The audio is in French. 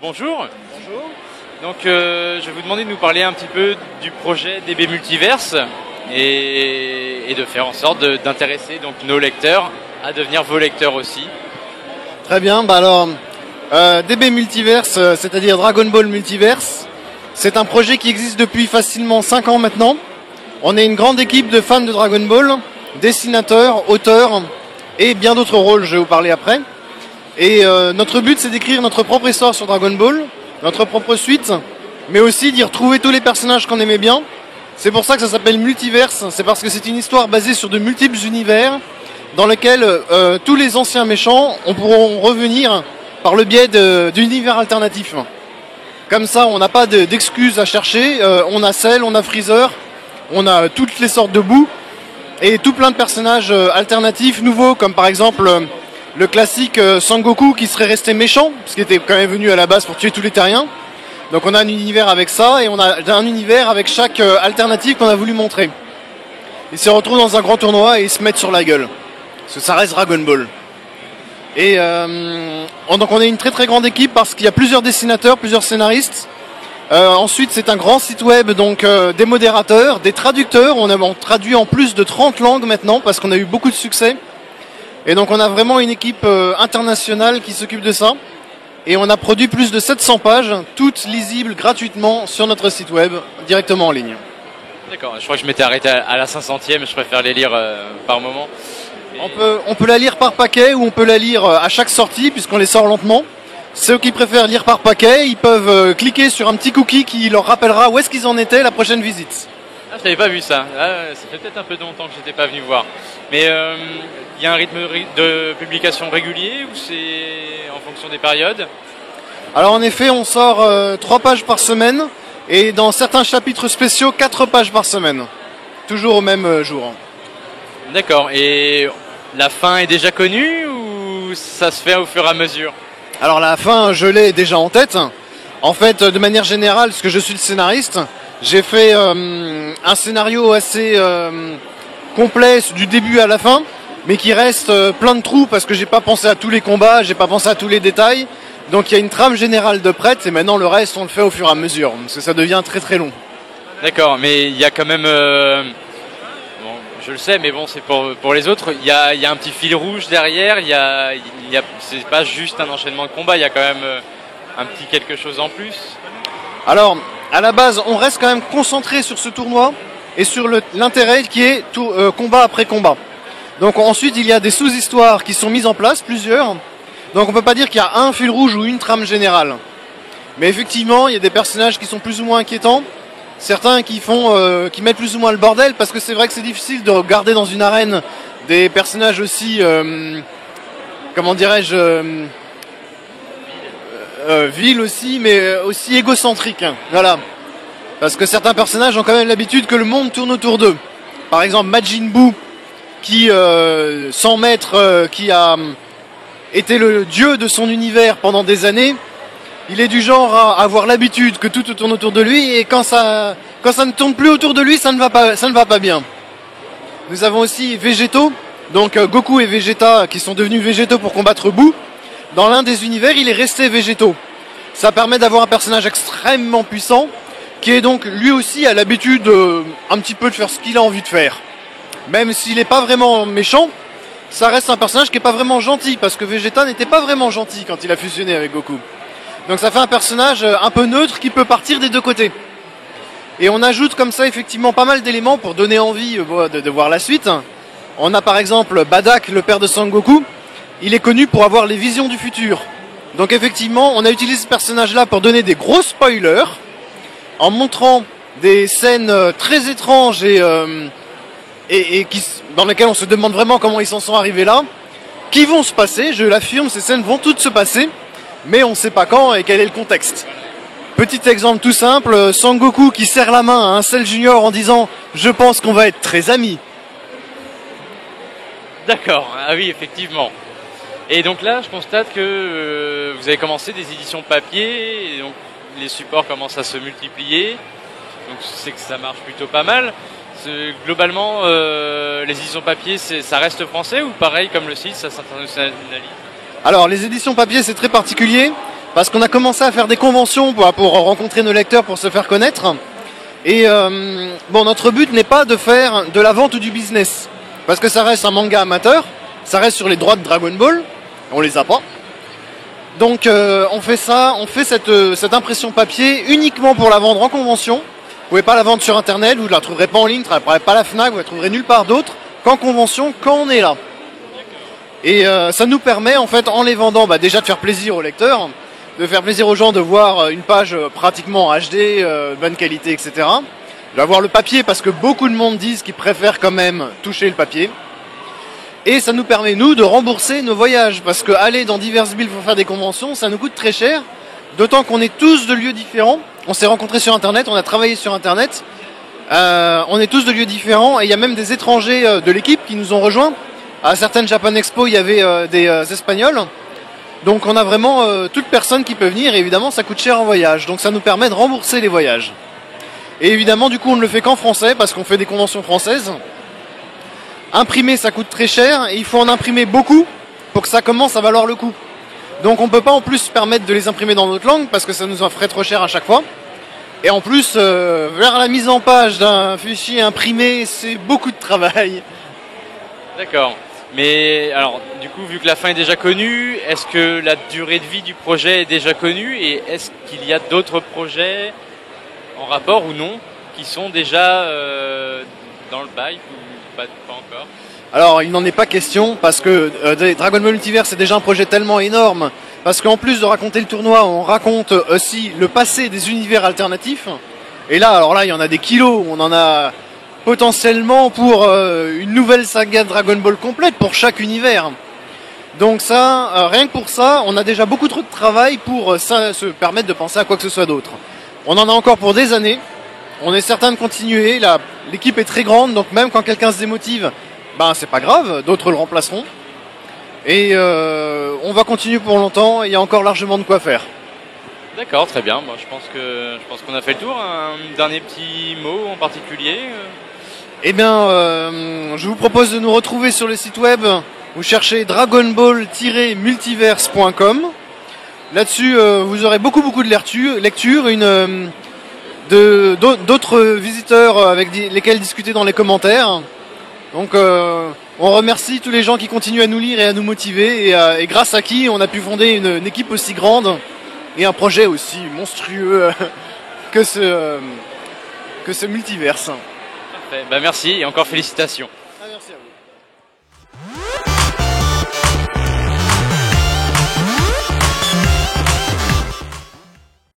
Bonjour. Bonjour. Donc je vais vous demander de nous parler un petit peu du projet DB Multiverse et de faire en sorte d'intéresser donc nos lecteurs à devenir vos lecteurs aussi. Très bien, DB Multiverse, c'est-à-dire Dragon Ball Multiverse, c'est un projet qui existe depuis facilement 5 ans maintenant. On est une grande équipe de fans de Dragon Ball, dessinateurs, auteurs et bien d'autres rôles, je vais vous parler après. Et notre but, c'est d'écrire notre propre histoire sur Dragon Ball, notre propre suite, mais aussi d'y retrouver tous les personnages qu'on aimait bien. C'est pour ça que ça s'appelle Multiverse, c'est parce que c'est une histoire basée sur de multiples univers dans lesquels tous les anciens méchants pourront revenir par le biais d'univers alternatifs. Comme ça, on n'a pas d'excuses à chercher, on a Cell, on a Freezer, on a toutes les sortes de boue, et tout plein de personnages alternatifs, nouveaux, comme par exemple le classique Sangoku qui serait resté méchant, parce qu'il était quand même venu à la base pour tuer tous les terriens. Donc on a un univers avec ça, et on a un univers avec chaque alternative qu'on a voulu montrer. Ils se retrouvent dans un grand tournoi et ils se mettent sur la gueule. Parce que ça reste Dragon Ball. Et donc on est une très très grande équipe parce qu'il y a plusieurs dessinateurs, plusieurs scénaristes. Ensuite c'est un grand site web, donc des modérateurs, des traducteurs. On traduit en plus de 30 langues maintenant parce qu'on a eu beaucoup de succès. Et donc on a vraiment une équipe internationale qui s'occupe de ça. Et on a produit plus de 700 pages, toutes lisibles gratuitement sur notre site web, directement en ligne. D'accord, je crois que je m'étais arrêté à la 500e, je préfère les lire par moment. On peut la lire par paquet ou on peut la lire à chaque sortie puisqu'on les sort lentement. Ceux qui préfèrent lire par paquet, ils peuvent cliquer sur un petit cookie qui leur rappellera où est-ce qu'ils en étaient la prochaine visite. Ah, je n'avais pas vu ça. Ah, ça fait peut-être un peu de longtemps que j'étais pas venu voir. Mais il y a un rythme de publication régulier ou c'est en fonction des périodes? Alors en effet, on sort 3 pages par semaine et dans certains chapitres spéciaux, 4 pages par semaine. Toujours au même jour. D'accord. Et la fin est déjà connue ou ça se fait au fur et à mesure? Alors la fin, je l'ai déjà en tête. En fait, de manière générale, parce que je suis le scénariste, j'ai fait un scénario assez complet du début à la fin, mais qui reste plein de trous parce que j'ai pas pensé à tous les combats, j'ai pas pensé à tous les détails. Donc il y a une trame générale de prête et maintenant le reste on le fait au fur et à mesure, parce que ça devient très très long. D'accord, mais il y a quand même, bon, je le sais, mais bon c'est pour les autres, il y a un petit fil rouge derrière, c'est pas juste un enchaînement de combats, il y a quand même un petit quelque chose en plus. Alors, à la base, on reste quand même concentré sur ce tournoi et sur l'intérêt qui est combat après combat. Donc ensuite, il y a des sous-histoires qui sont mises en place, plusieurs. Donc on peut pas dire qu'il y a un fil rouge ou une trame générale. Mais effectivement, il y a des personnages qui sont plus ou moins inquiétants. Certains qui mettent plus ou moins le bordel, parce que c'est vrai que c'est difficile de garder dans une arène des personnages aussi, comment dirais-je, vils aussi, mais aussi égocentriques. Voilà. Parce que certains personnages ont quand même l'habitude que le monde tourne autour d'eux. Par exemple, Majin Buu, qui, 100 mètres, qui a été le dieu de son univers pendant des années, il est du genre à avoir l'habitude que tout tourne autour de lui, et quand ça ne tourne plus autour de lui, ça ne va pas bien. Nous avons aussi Végétaux, donc Goku et Vegeta qui sont devenus végétaux pour combattre Buu. Dans l'un des univers, il est resté végétaux. Ça permet d'avoir un personnage extrêmement puissant, qui est donc lui aussi à l'habitude un petit peu de faire ce qu'il a envie de faire. Même s'il n'est pas vraiment méchant, ça reste un personnage qui n'est pas vraiment gentil, parce que Vegeta n'était pas vraiment gentil quand il a fusionné avec Goku. Donc ça fait un personnage un peu neutre qui peut partir des deux côtés. Et on ajoute comme ça effectivement pas mal d'éléments pour donner envie de voir la suite. On a par exemple Badak, le père de Sangoku. Il est connu pour avoir les visions du futur. Donc effectivement, on a utilisé ce personnage-là pour donner des gros spoilers, en montrant des scènes très étranges dans lesquelles on se demande vraiment comment ils s'en sont arrivés là, qui vont se passer, je l'affirme, ces scènes vont toutes se passer, mais on ne sait pas quand et quel est le contexte. Petit exemple tout simple, Sangoku qui serre la main à un Cell Junior en disant « Je pense qu'on va être très amis ». D'accord, ah oui, effectivement. Et donc là, je constate que vous avez commencé des éditions papier, et donc les supports commencent à se multiplier, donc c'est que ça marche plutôt pas mal. Globalement, les éditions papier, ça reste français ou pareil comme le site, ça s'internationalise? Alors les éditions papier c'est très particulier parce qu'on a commencé à faire des conventions pour rencontrer nos lecteurs, pour se faire connaître. Et bon, notre but n'est pas de faire de la vente ou du business, parce que ça reste un manga amateur, ça reste sur les droits de Dragon Ball, on les a pas. Donc on fait cette impression papier uniquement pour la vendre en convention. Vous pouvez pas la vendre sur internet, vous ne la trouverez pas en ligne, vous ne trouverez pas à la Fnac, vous la trouverez nulle part d'autre qu'en convention quand on est là. Et ça nous permet en fait, en les vendant, déjà de faire plaisir aux lecteurs, de faire plaisir aux gens de voir une page pratiquement en HD, bonne qualité, etc. D'avoir le papier parce que beaucoup de monde disent qu'ils préfèrent quand même toucher le papier. Et ça nous permet, nous, de rembourser nos voyages. Parce que aller dans diverses villes pour faire des conventions, ça nous coûte très cher. D'autant qu'on est tous de lieux différents. On s'est rencontrés sur Internet, on a travaillé sur Internet. On est tous de lieux différents. Et il y a même des étrangers de l'équipe qui nous ont rejoints. À certaines Japan Expo, il y avait des Espagnols. Donc on a vraiment toute personne qui peut venir. Et évidemment, ça coûte cher en voyage. Donc ça nous permet de rembourser les voyages. Et évidemment, du coup, on ne le fait qu'en français parce qu'on fait des conventions françaises. Imprimer, ça coûte très cher et il faut en imprimer beaucoup pour que ça commence à valoir le coup. Donc on ne peut pas en plus se permettre de les imprimer dans notre langue parce que ça nous en ferait trop cher à chaque fois. Et en plus, vers la mise en page d'un fichier imprimé, c'est beaucoup de travail. D'accord. Mais alors, du coup, vu que la fin est déjà connue, est-ce que la durée de vie du projet est déjà connue et est-ce qu'il y a d'autres projets en rapport ou non qui sont déjà dans le bail ou pas encore? Alors, il n'en est pas question parce que Dragon Ball Multiverse c'est déjà un projet tellement énorme. Parce qu'en plus de raconter le tournoi, on raconte aussi le passé des univers alternatifs. Et là, alors là, il y en a des kilos. On en a potentiellement pour une nouvelle saga Dragon Ball complète pour chaque univers. Donc ça, rien que pour ça, on a déjà beaucoup trop de travail pour se permettre de penser à quoi que ce soit d'autre. On en a encore pour des années. On est certain de continuer. L'équipe est très grande, donc même quand quelqu'un se démotive, c'est pas grave, d'autres le remplaceront. Et on va continuer pour longtemps, il y a encore largement de quoi faire. D'accord, très bien. Moi, je pense qu'on a fait le tour. Un dernier petit mot en particulier Eh bien, je vous propose de nous retrouver sur le site web. Vous cherchez dragonball-multiverse.com. Là-dessus, vous aurez beaucoup de lectures, d'autres visiteurs avec lesquels discuter dans les commentaires. Donc on remercie tous les gens qui continuent à nous lire et à nous motiver et grâce à qui on a pu fonder une équipe aussi grande et un projet aussi monstrueux que ce multiverse. Parfait. Merci et encore félicitations. Merci à vous.